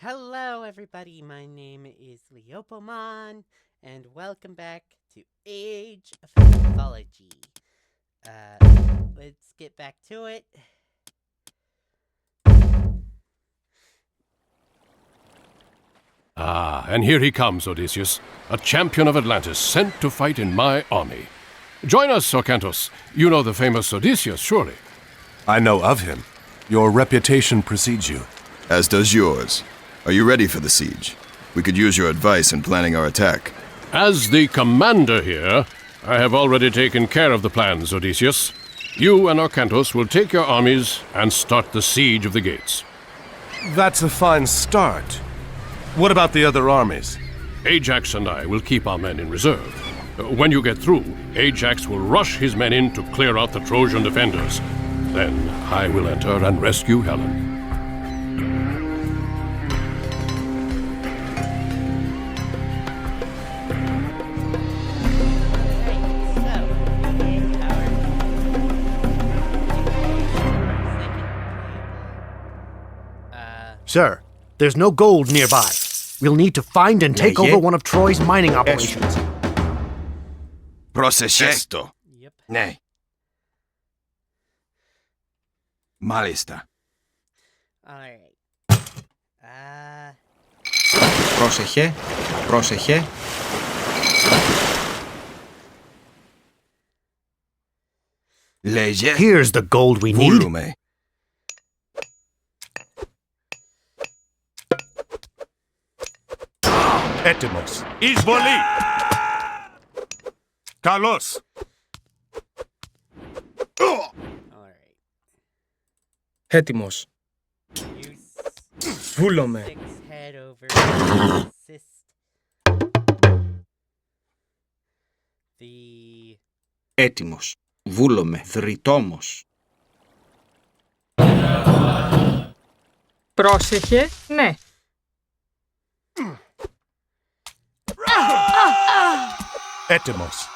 Hello, everybody. My name is Leopomon, and welcome back to Age of Mythology. Let's get back to it. Ah, and here he comes, Odysseus, a champion of Atlantis, sent to fight in my army. Join us, Orcanthus. You know the famous Odysseus, surely. I know of him. Your reputation precedes you. As does yours. Are you ready for the siege? We could use your advice in planning our attack. As the commander here, I have already taken care of the plans, Odysseus. You and Orcanthus will take your armies and start the siege of the gates. That's a fine start. What about the other armies? Ajax and I will keep our men in reserve. When you get through, Ajax will rush his men in to clear out the Trojan defenders. Then I will enter and rescue Helen. Sir, there's no gold nearby. We'll need to find and take over one of Troy's mining operations. Προσεχέστο. Yep. Ναι. Μάλιστα. Alright. Πρόσεχε. Πρόσεχε. Λέγε. Here's the gold we need. Βούλουμε. Έτοιμος. Εισβολή! Καλώς! Alright. Έτοιμος. Use Βούλομαι. 6 head over to assist the Έτοιμος. Βούλομαι. Δρυτόμος. Πρόσεχε, ναι. Έτοιμος.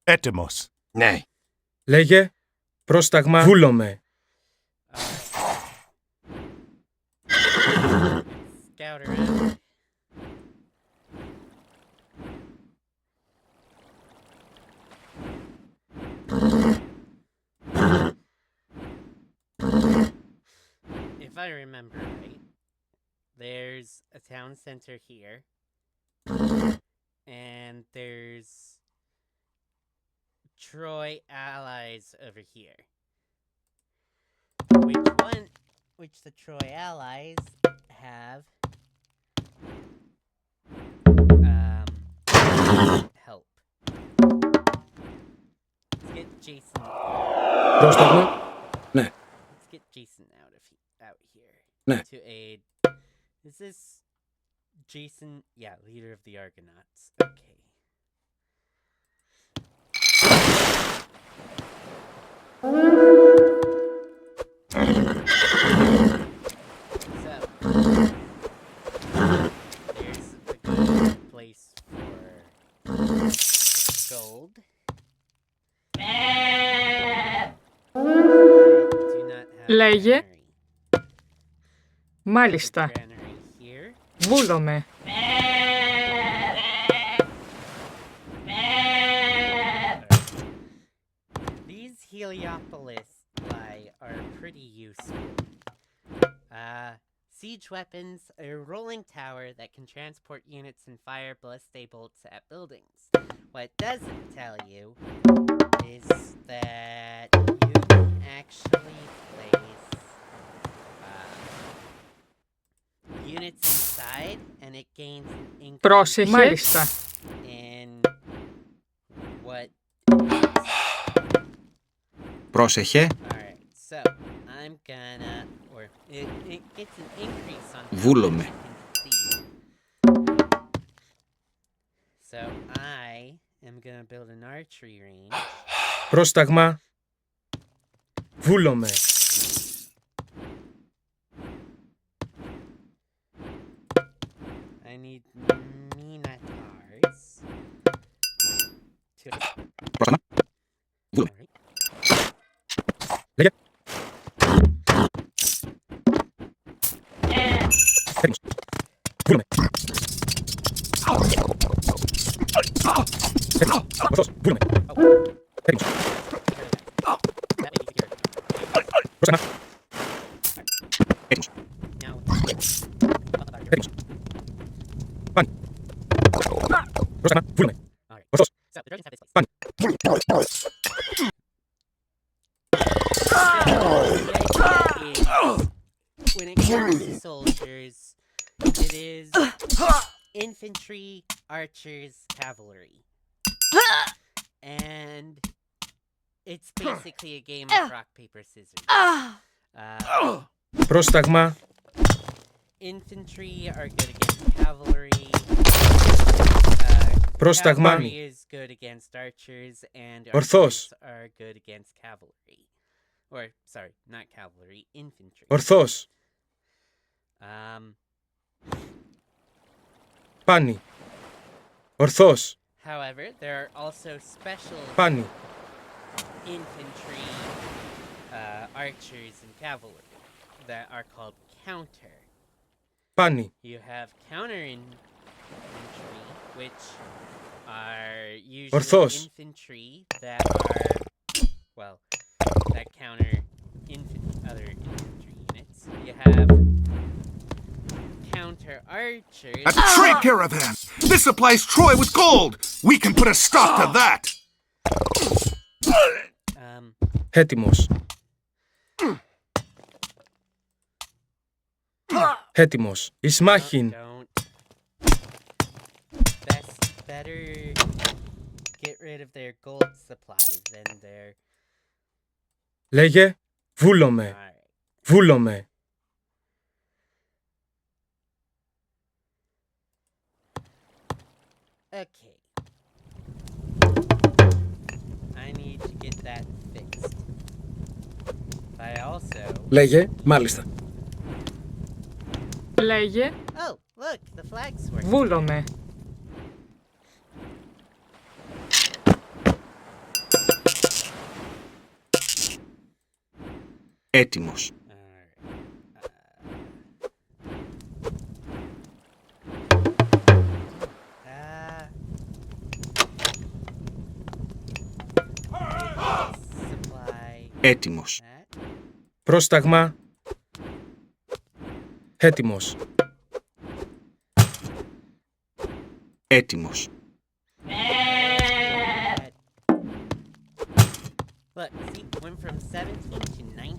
Έτοιμος. Ναι. Λέγε. Πρόσταγμα. Βούλομαι. scout around. If I remember right, there's a town center here, and there's Troy allies over here. Which the Troy allies have help. Let's get Jason. Πρόσταγμα. Ναι. Let's get Jason out here Ναι. to aid. Is this Jason? Yeah, leader of the Argonauts. Okay. There's a good place for gold. I do not have Λέγε. granary. Μάλιστα. Granary here. Βούλομαι. These Heliopolis are pretty useful. Siege weapons, a rolling tower that can transport units and fire ballista bolts at buildings. What it doesn't tell you is that you can actually place units inside, and it gains an increase Πρόσεχε. Μάλιστα. in what. Πρόσεχε. Alright, so I'm gonna, or it gets an increase on. Βούλομαι. So I am gonna build an archery range. Πρόσταγμα. Βούλομαι. need minotaurs. Πρόσταγμα. Βούλομαι. Alright. Λέγε. Έτοιμος. Βούλομαι. Έτοιμος. Ορθός. Βούλομαι. Έτοιμος. That may be secure. Πρόσταγμα. Έτοιμος. Now, Έτοιμος. Πάνι. Πρόσταγμα. Βούλομαι. alright. Ορθός. So, the Trojans have this place. Πάνι. When it comes to soldiers, it is infantry, archers, cavalry. And it's basically a game of rock, paper, scissors. Πρόσταγμα. Infantry are good against cavalry. Πρόσταγμα. Cavalry is good against archers, and Ορθώς. archers are good against cavalry. Or, sorry, not cavalry, infantry. Ορθώς. Πάνι. Ορθώς. However, there are also special Πάνι. infantry, archers, and cavalry that are called counter. Πάνι. You have counter infantry, which are usually Ορθώς. infantry that are, well, that counter other infantry units. You have counter archers. A trade caravan! This supplies Troy with gold! We can put a stop to that! Έτοιμος. Έτοιμος. Εις μάχην. Don't. Better get rid of their gold supply than their. Λέγε. Βούλομαι. Alright. Βούλομαι. Okay. I need to get that fixed. I also. Λέγε. Μάλιστα. Λέγε Oh, look, the flags work. βούλομαι. Έτοιμος. Supply Έτοιμος. that. Πρόσταγμα. Έτοιμος. Έτοιμος. Look, see, went from 17 to 19.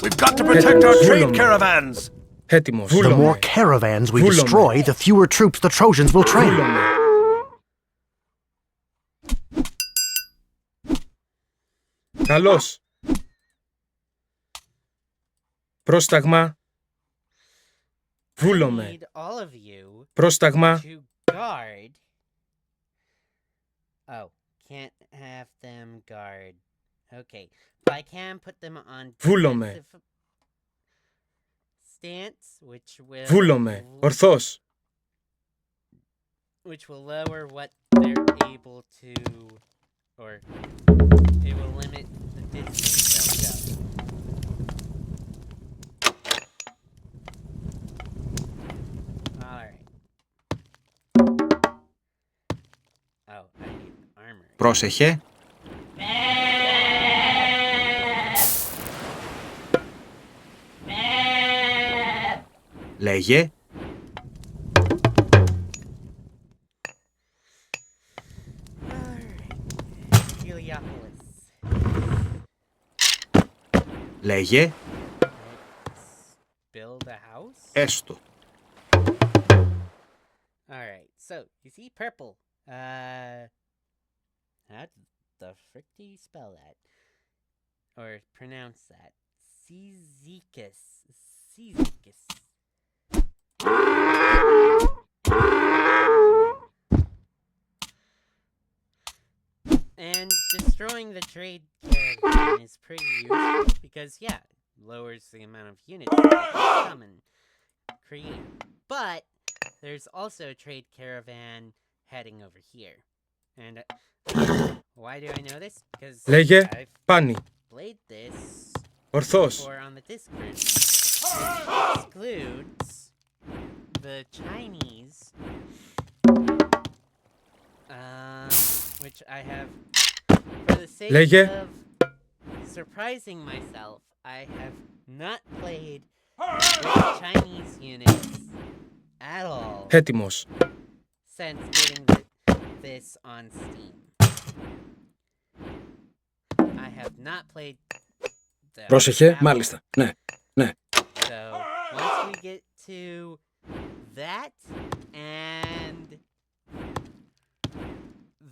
We've got to protect our trade Βούλομαι. caravans! Έτοιμος. The more Βούλομαι. caravans we Βούλομαι. destroy, the fewer troops the Trojans will train. Βούλομαι. Καλώς. Πρόσταγμα. I Βούλομαι. need all of you Πρόσταγμα. to guard. Oh, can't have them guard. Okay, but I can put them on Βούλομαι. defensive stance, which will Βούλομαι. Ορθώς. which will lower what they're able to, or it will limit the distance they'll go. Alright. Oh, I need armor. Πρόσεχε. Λέγε. Alright. Heliopolis. Λέγε. Let's build a house. Έστω. Alright, so you see purple. How the frick do you spell that? Or pronounce that? Cyzicus. Cyzicus. And destroying the trade caravan is pretty useful because, yeah, it lowers the amount of units that they can come and create. But there's also a trade caravan heading over here. And why do I know this? Because Λέγε I've πάνι. played this Ορθώς. before on the Discord, which excludes the Chinese, which I have, for the sake Λέγε. of surprising myself, I have not played with Chinese units at all Έτοιμος. since getting this on Steam. I have not played the Πρόσεχε, at all. μάλιστα. Ναι, ναι. So once we get to that and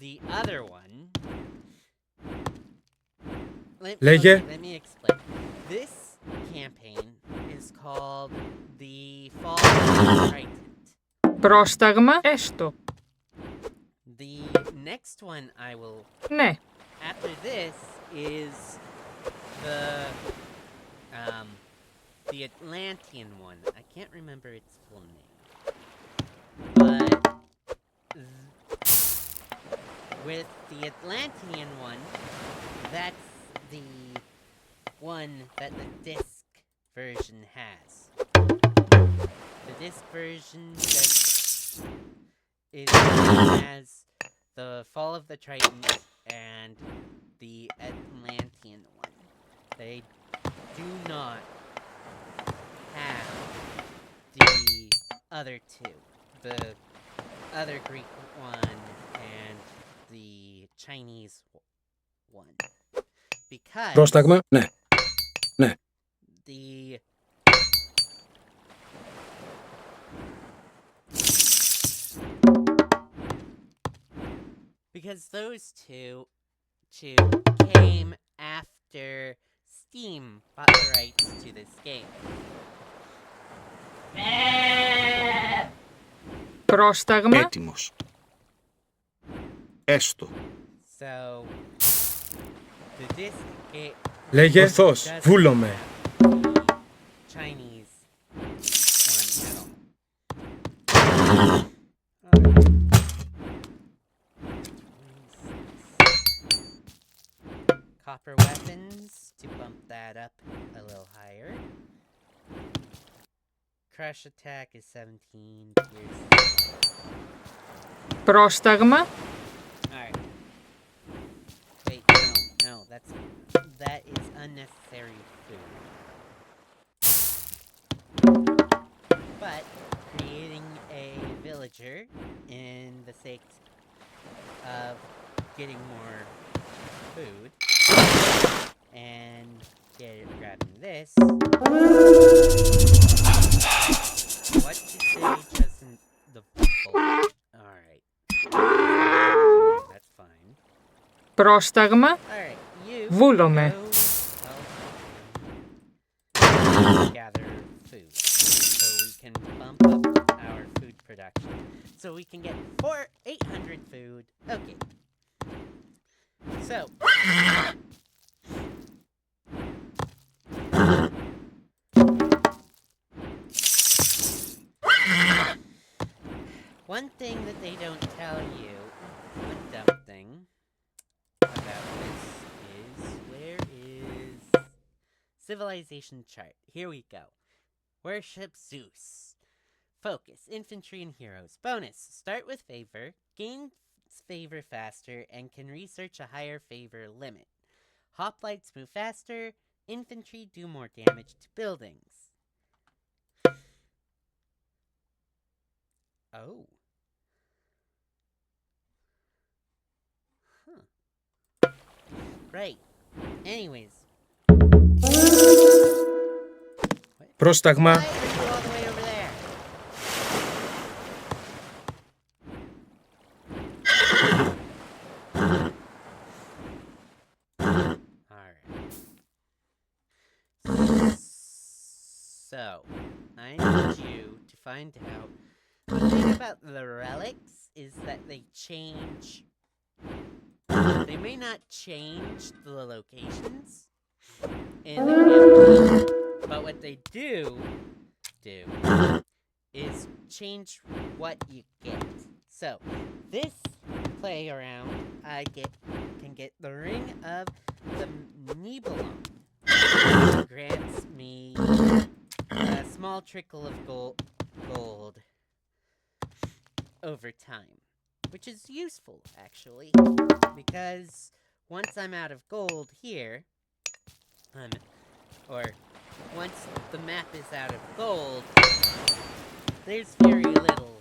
the other one, Λέγε. let me explain. This campaign is called the Fall of Triton. Πρόσταγμα έστω. The next one I will Ναι. after this is the Atlantean one. I can't remember its full name. But with the Atlantean one, that's the one that the disc version has. The disc version has the Fall of the Tritons and the Atlantean one. They do not have the other two. The other Greek one and the Chinese one. Because Πρόσταγμα, ναι. Ναι. the because those two came after Steam bought the rights to this game. Πρόσταγμα Έτοιμος. Έστω. So the disc it Λέγε ορθώς. doesn't Βούλομαι. have the Chinese one at all. Copper weapons to bump that up a little higher. Crush attack is 17. Πρόσταγμα Alright. Wait, no, that is unnecessary food. But creating a villager in the sake of getting more food and grabbing this. What did they just in the bolt? Alright. That's fine. Πρόσταγμα Alright, you Βούλομαι. go gather food so we can bump up our food production. So we can get 800 food. Okay. So one thing that they don't tell you, one dumb thing about this is, where is civilization chart? Here we go. Worship Zeus. Focus, infantry and heroes. Bonus, start with favor, gain favor faster, and can research a higher favor limit. Hoplites move faster, infantry do more damage to buildings. Oh. Huh. Right. Anyways. Πρόσταγμα. Why are you all the way over there? Alright. So, I need you to find out. The thing about the relics is that they change. They may not change the locations in the campaign, but what they do is change what you get. So, this play around, I can get the Ring of the Nibelung. Grants me a small trickle of gold over time, which is useful actually, because once I'm out of gold here, or once the map is out of gold, there's very little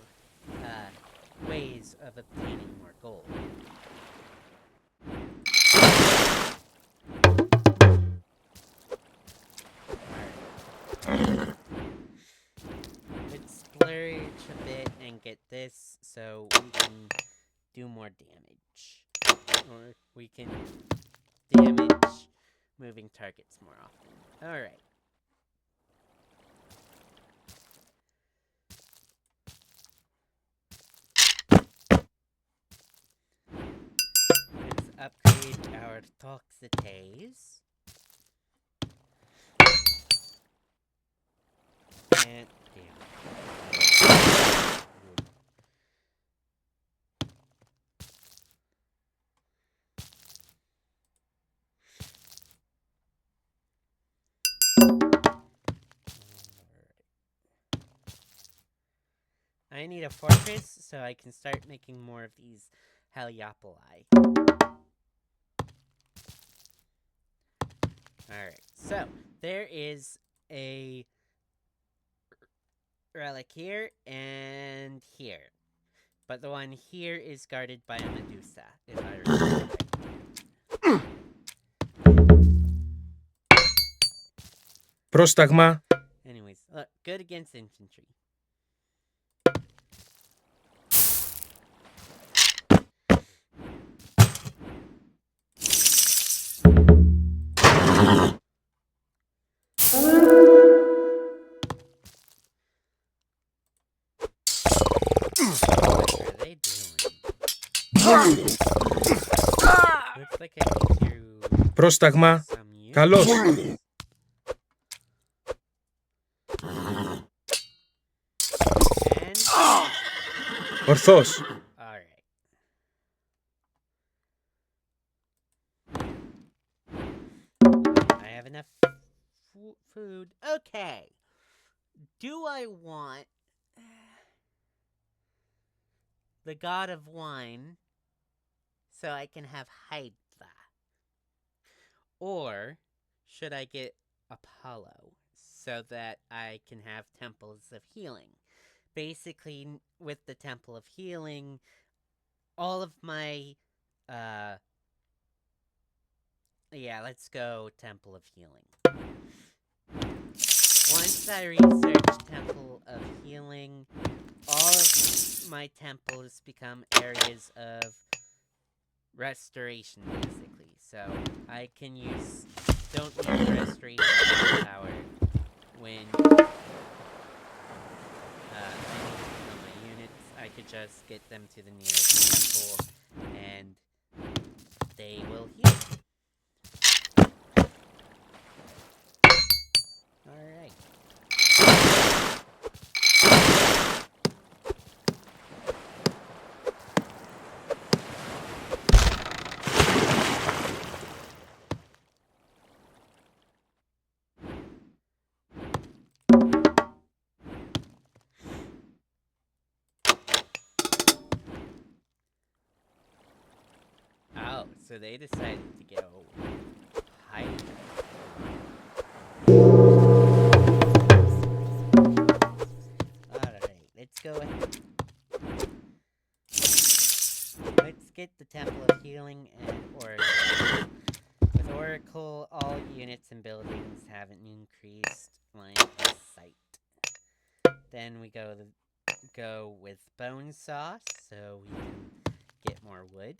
ways of obtaining more gold. Alright. Let's splurge a bit and get this so we can do more damage. Or we can damage moving targets more often. Alright. Let's upgrade our Toxitates. And I need a fortress so I can start making more of these Heliopoli. Alright, so there is a relic here and here. But the one here is guarded by a Medusa, if I remember right. Πρόσταγμα. Anyways, look, good against infantry. What are they doing? Looks like I need to Πρόσταγμα. some units. Καλώς. And Ορθώς. alright. I have enough food. Okay. Do I want the god of wine so I can have Hydra? Or should I get Apollo so that I can have temples of healing? Basically, with the Temple of Healing, all of my, yeah, let's go Temple of Healing. Once I research Temple of Healing, all of my temples become areas of restoration, basically. So, I can don't need the restoration power when I need to heal my units. I could just get them to the nearest temple, and they will heal. Alright. Oh, so they decided to go hide. Alright, let's go ahead. Let's get the Temple of Healing and Oracle. With Oracle, all units and buildings have an increased line of sight. Then we go with Bone Sauce, so we can get more wood.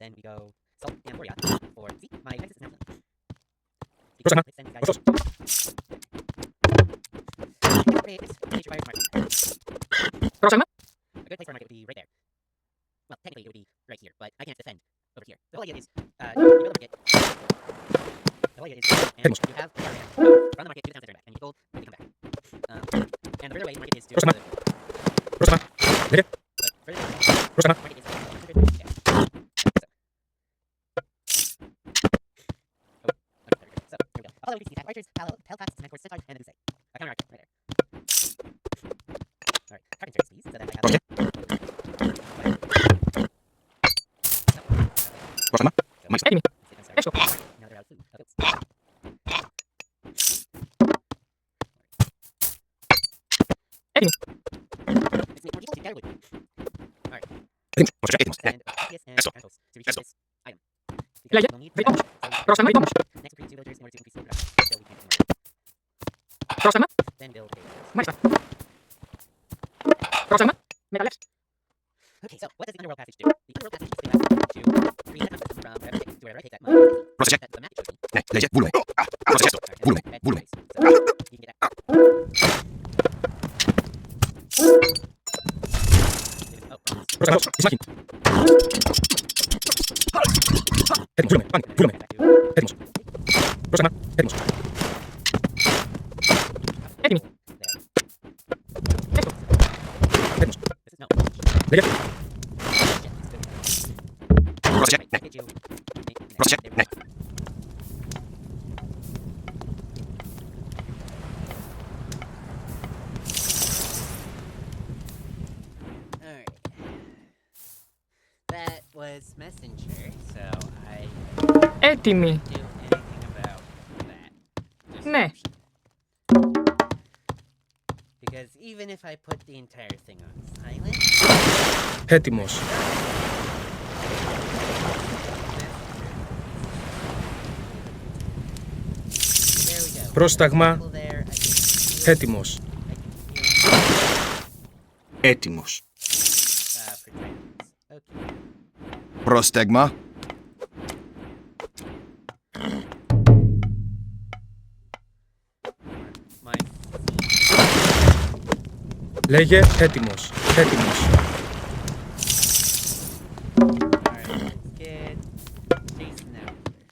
Then we go Salt and Gloria for... See, my defense is now done. Πρόσταγμα. Let's send these guys Ορθώς. Nature Fire Market. Πρόσταγμα. A good place for a market would be right there. Well, technically it would be right here, but I can't defend over here. The whole idea is, you build a market, all you do is, and Έτοιμος. you have from the market to the town center and back, and you gold, and you come back. And the further away the market is to Πρόσταγμα. the Πρόσταγμα. Λέγε. but further away Πρόσταγμα. the market is 100 yeah. So, here we go. Although we can see attack archers, telepaths, centaurs, centaurs, and the Gusei. A counter archer right there. Alright, carpenters, please. So that I have. Okay. Πρόσταγμα. Μάλιστα. Έτοιμοι. Έστω. Now they're out of food. Of goats. Έτοιμοι. Let's make more people to gather wood. Alright. Έτοιμος. Πρόσεχε. Έτοιμος. Ναι. And Odysseus and Έστω. Centaurs to reach this item. Because Λέγε. we'll need Βρήκαμε. so Πρόσταγμα. Βρήκαμε. next recruit 2 villagers in order to increase the production. So we can do more. Πρόσταγμα. Then build a base. Μάλιστα. Πρόσταγμα. Μεταλλεύς. Okay, so what does the underworld passage do? The underworld passage takes the map to reset the system from wherever I take to wherever I take that money. Πρόσεχε. That's the map it shows me. Ναι. Λέγε. Βούλουμε. Πρόσεχε. Alright, Βούλουμε. that's Βούλουμε. base. So you can get that. Oh, bronze. Πρόσταγμα. Ισμάχιν. Έτοιμος. Βούλουμε. Πάνε. Βούλουμε. Back to Έτοιμος. Πρόσταγμα. Έτοιμος. Έτοιμοι. there. Έστω. Έτοιμος. This is no. Λέγε. Yeah, Πρόσεχε. Ναι. get you. Πρόσεχε. Ναι. Alright. That was messenger, so I Έτοιμοι. do anything about that. Ναι. Because even if I put the entire thing on silent, Έτοιμος. there we go. Πρόσταγμα. People there, I can heal, Έτοιμος. I can heal, Έτοιμος. protect. Okay. Prostegma. My Λέγε. Έτοιμος. Έτοιμος. Alright, let's get Jason out here.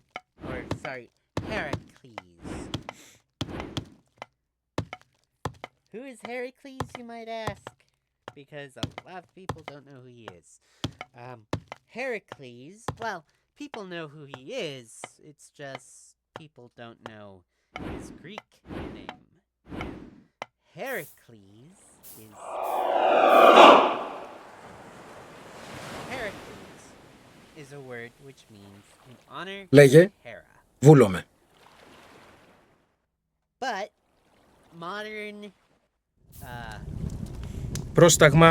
Or, sorry, Heracles. Who is Heracles, you might ask? Because a lot of people don't know who he is. Heracles, well, people know who he is, it's just people don't know his Greek name. Heracles is... Heracles is a word which means in honor Λέγε. of Hera. Βούλομαι. But modern Πρόσταγμα.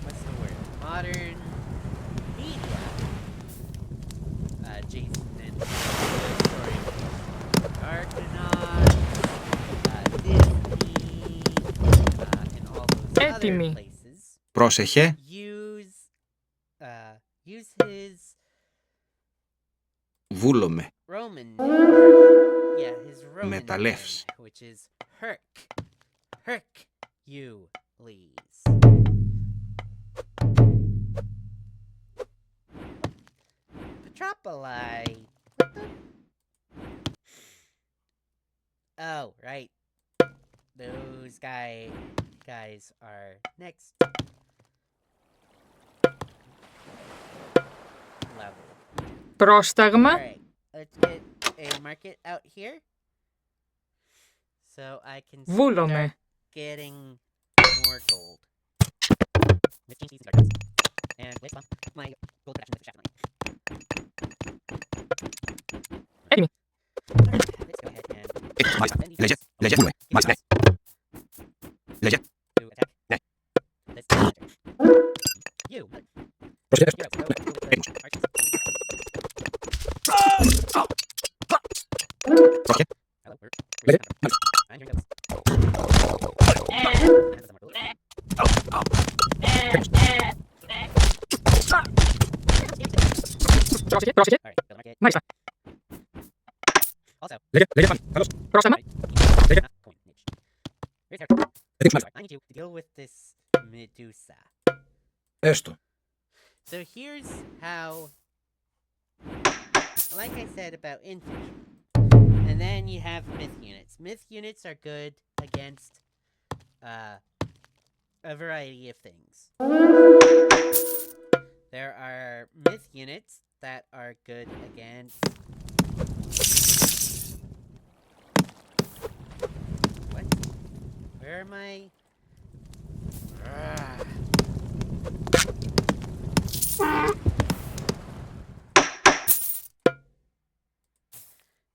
what's the word? Modern media. Jason and the story of Argonaut, Disney, and all those other Έτοιμοι. places Πρόσεχε. use his Βούλομαι. Roman yeah, his Roman Μεταλλεύς. name, which is Hercules. Petropoli. What the? Oh, right. Those guys are next level. Πρόσταγμα. Alright, let's get a market out here. So I can Βούλομαι. start getting more gold. With cheese and darkness. And with my gold production with the shaft money. Έτοιμοι. Alright, let's go ahead and Έτοιμος. Μάλιστα. spend these Λέγε. points Λέγε. Βούλουμε. Μάλιστα. Ναι. Λέγε. to attack. Ναι. Let's do it. You. Πρόσεχε. You're up. Go Ναι. with the Έτοιμος. archers. Πρόσεχε. Hello, we're Λέγε. reaching Μάλιστα. I'm hearing those. And that's some more gold. Πρόσεχε. Πρόσεχε. Alright, build a market. Μάλιστα. Also, Λέγε. Λέγε. Πάμε. Καλώς. Πρόσταγμα. Λέγε. coin niche. Here's Hercules. Έτοιμος. I need you to deal with this Medusa. Έστω. So here's how like I said about infantry. And then you have myth units. Myth units are good against a variety of things. There are myth units that are good against... What? Where am I?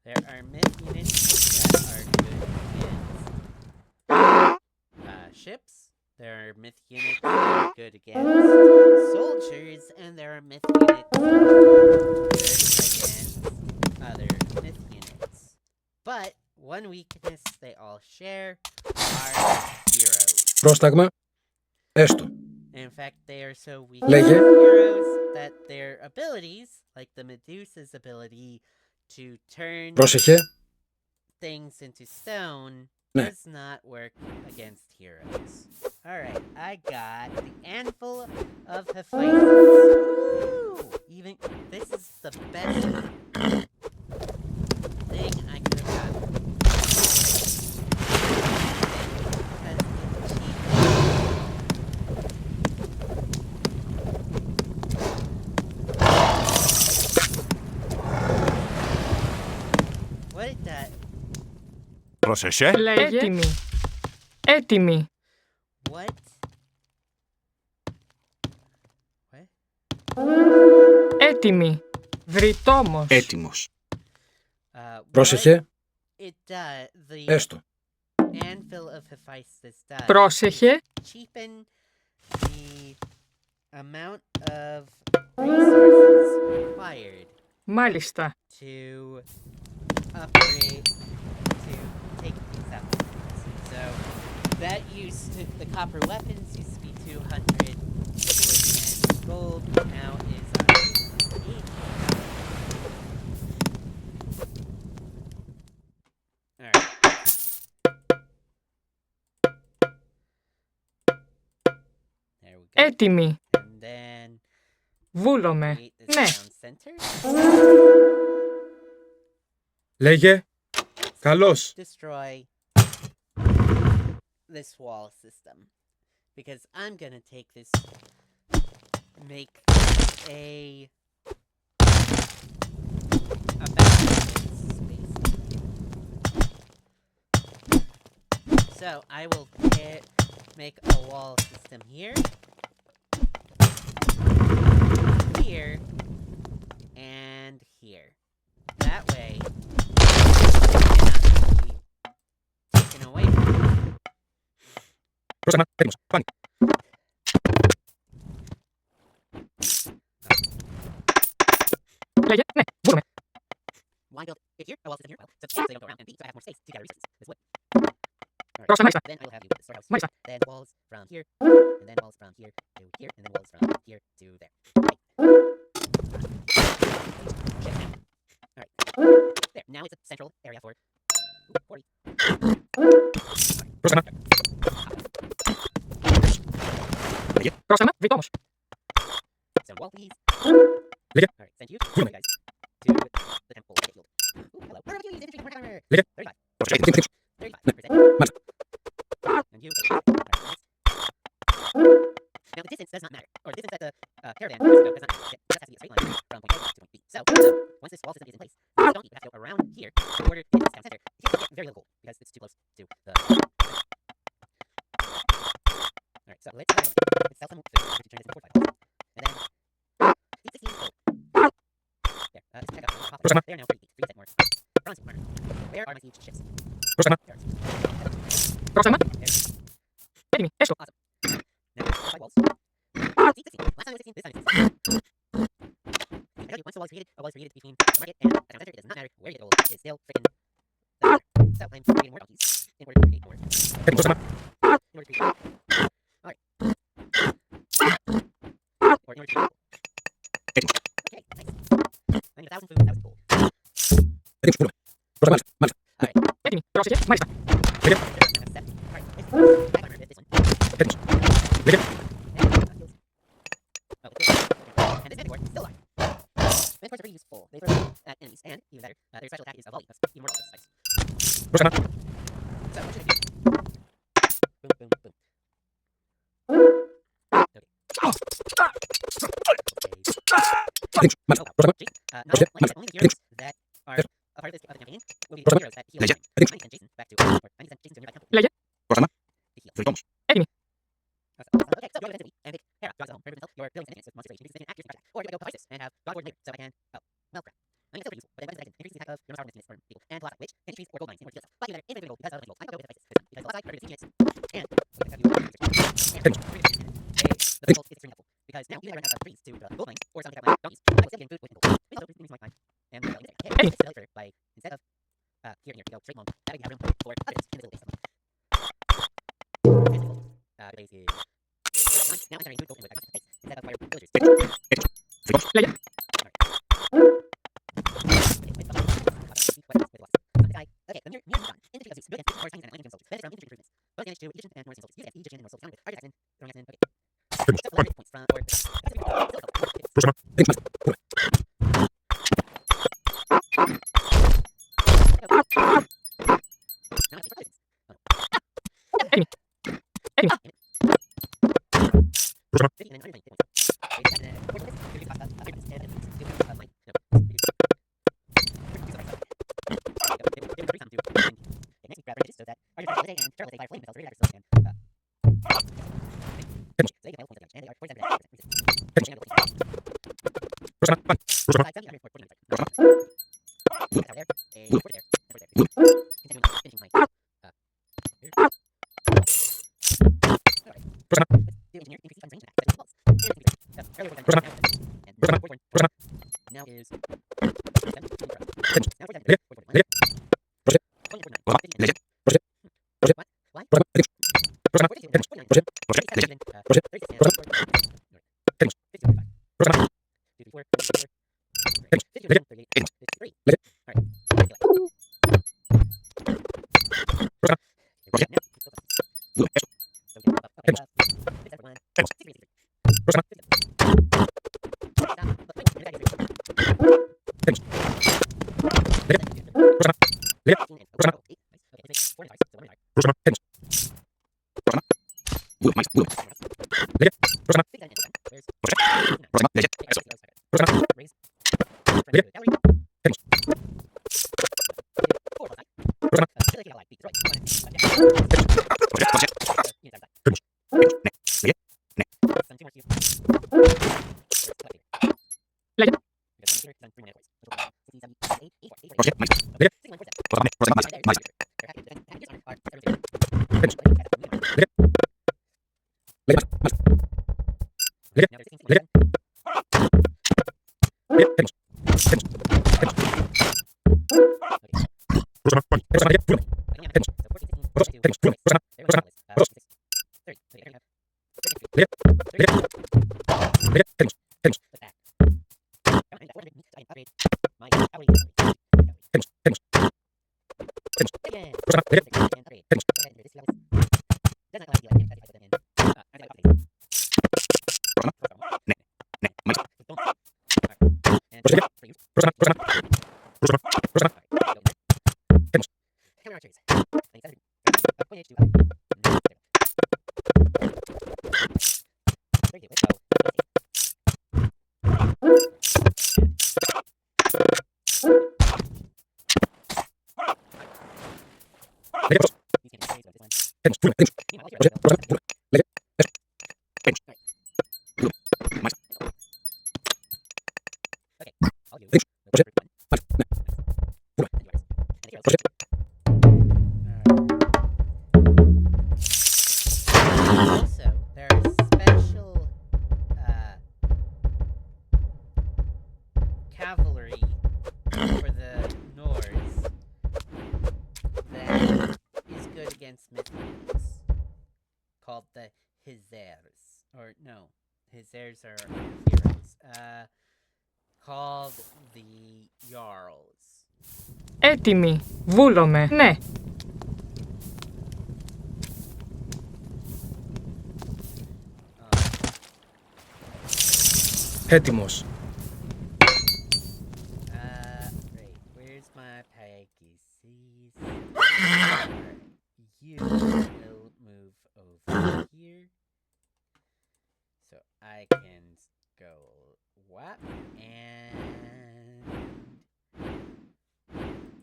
There are myth units that are good against ships. There are myth units that are good against soldiers, and there are myth units good against other myth units. But one weakness they all share are heroes. Πρόσταγμα. Έστω. In fact, they are so weak Λέγε. against heroes that their abilities, like the Medusa's ability to turn Πρόσεχε. things into stone, Ναι. does not work against heroes. Alright, I got the Anvil of Hephaestus. Woo! Even this is the best thing I could have gotten. Because it's cheap. What it does. Πρόσεχε. Λέγε. Έτοιμη. Έτοιμη. What? What? Έτοιμη. Βρυτόμος. Έτοιμος. Πρόσεχε. What it does, the Έστω. Anvil of Hephaestus does. Πρόσεχε. Cheapen the amount of resources required Μάλιστα. to upgrade, to take things out. So that used to, the copper weapons used to be 200 wood and gold, now is 180. Alright. There we go. Έτοιμη. And then Βούλομαι. create this Ναι. down center. Λέγε. Καλώς. Destroy this wall system. Because I'm gonna take this, make a balance space. So I will make a wall system here, here, and here. That way, it cannot be taken away from me. Πρόσταγμα. Έτοιμος. Πάνι. Λέγε. Ναι. Βούλομαι. Why build it here? Oh, well, it's here. Well, so A, so they don't go around, and B, so I have more space to gather resources. This wood. Alright, Πρόσεχε. Μάλιστα. then I will have you with the storehouse here, Μάλιστα. then walls from here, and then walls from here to here, and then walls from here to there. Alright. There, now it's a central area for 40. Πρόσταγμα. Πρόσεχε. Βρυτόμος. So wall, please. Λέγε. Alright, send you, Βούλομαι. guys, to the temple field. Ooh, hello. Where are you? Infantry more hammer. Λέγε. 35. Πρόσεχε. Έτοιμος. 35%. Μάλιστα. And you. Alright, nice. Now the distance does not matter, or the distance that the caravan has to go does not matter. It just has to be a straight line from point A to point B. So once this wall system is in place, you don't have to go around here in order to hit this town center. You can't get very little gold because it's too close to the. Alright, so let's sell some food to turn this into fortified walls. And then 16 gold. There, let's check out the profit. They are now 3% more. Bronze armor. Where are my siege ships? Πρόσταγμα. There. Πρόσεχε. There. Έτοιμη. Έστω. Now fortified walls. 16. Last time it was 16, this time it's 16. I tell you, once a wall is created between the market and the town center, it does not matter where you get gold. It's still freaking doesn't matter. So I'm creating more donkeys in order to create more. Έτοιμος. Πρόσταγμα. In order to create. Alright. Or in order to create. Έτοιμος. Okay, nice. I need 1,000 food, 1,000 gold. Έτοιμος. Βούλομαι. Πρόσταγμα. Μάλιστα. Μάλιστα. Έτοιμη. Πρόσεχε. Μάλιστα. Λέγε. Now that's 70. Alright, nice. Back armor, this one. Έτοιμος. Λέγε. And oh, it's good. And this heavy war, still alive. And of course, they're very useful. They throw at enemies, and even better, their special attack is a volley of even more spikes. Πρόσεχε. So what should I do? Boom, boom, boom. Ρίξου. Μάλιστα. Πρόσεχε. Jason, not like I said, only the heroes that are a part of this campaign will be the heroes that heal. Λέγε. I need to send Jason back to, or I need to send Jason to a nearby temple. Λέγε. Πρόσεχε. To heal. Βελτιόμως. Έτοιμοι. Okay, so go to the city and pick Hera, God's own, your building sentence with monster station, increase the attack. Or do I go Odysseus and have God Lord later, so I can, well, crap. I mean, it's still pretty useful, but then when increase the attack of Minotaur units for people, and Palazzo, which can increase or gold mines in order to heal us. But either individual because of the gold. I'm gonna go with Odysseus this time, because the last side, units, and the gold is extremely helpful, because now even if I run out of trees to gold mines, or something like that, don't use, I will still gain food with gold. Which also reduces my time, and my building there. And it's better by, instead of, here and here, we go straight along, that way we have room for others in this little base. Base is... Now I'm turning food gold with my base, instead of fire villagers. Λέγε. Okay, when you're nearly done, infantry of Zeus, build against Norse and Atlantean soldiers. Benefit from infantry improvements. Both damage to Egyptian and Norse soldiers. Use Egyptian and Norse soldiers. With Egyptian and Norse soldiers. Okay. So, leverage points from, or... Πρόσεχε. Ρίξου. Enemy. Enemy. Now is Also, there are special cavalry for the Norse that is good against Mithridates, called the Hizers. Or no, Hizers are heroes. Called the Jarls. Έτοιμοι. Βούλομαι. Ναι. Έτοιμος. So I can go whap and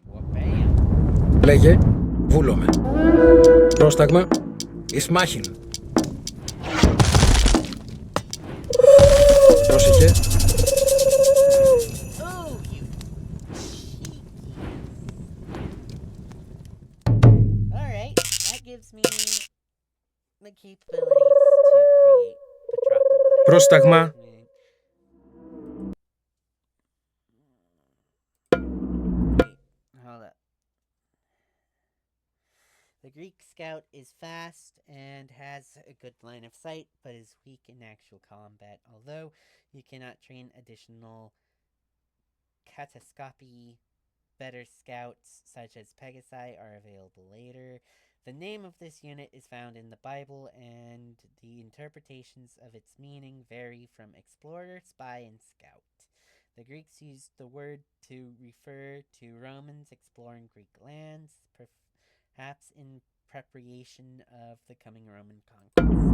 wham. Λέγε, βούλομαι. Πρόσταγμα, εις μάχην. Πρόσεχε. Oh, you cheeky. Alright, that gives me the capabilities to create Petropoli. Πρόσταγμα. Wait, hold up. The Greek scout is fast and has a good line of sight, but is weak in actual combat. Although you cannot train additional katascopi, better scouts such as Pegasi are available later. The name of this unit is found in the Bible, and the interpretations of its meaning vary from explorer, spy, and scout. The Greeks used the word to refer to Romans exploring Greek lands, perhaps in preparation of the coming Roman conquest.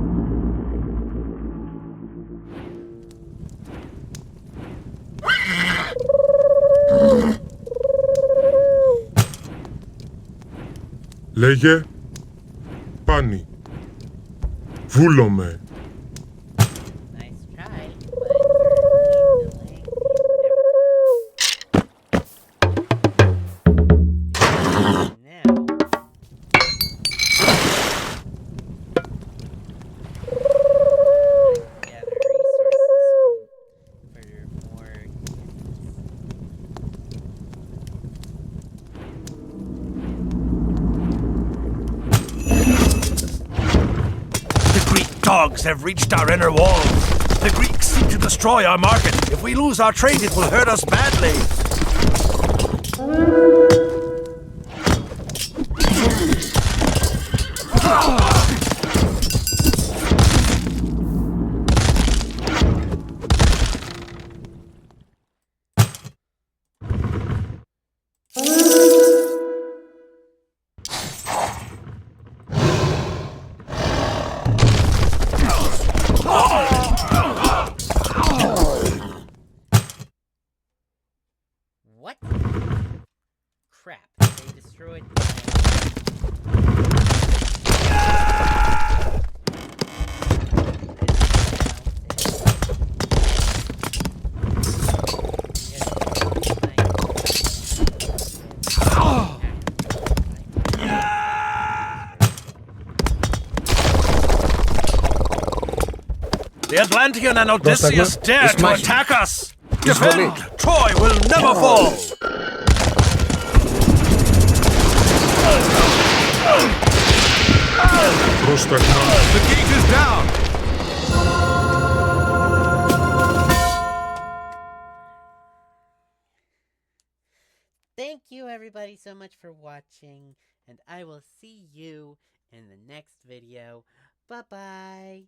Λέγε, πάνι. Βούλομαι. Nice try, but you're delaying the inevitable. Now, I can gather resources for more units. The Greek dogs have reached our inner walls. The Greeks seek to destroy our market. If we lose our trade, it will hurt us badly. What? Crap, they destroyed The Atlantean and Odysseus Πρόσταγμα, dare εις to μάχην. attack us! Εισβολή. Defend! Troy will never fall! Πρόσταγμα. The gate is down! Thank you everybody so much for watching, and I will see you in the next video. Bye-bye!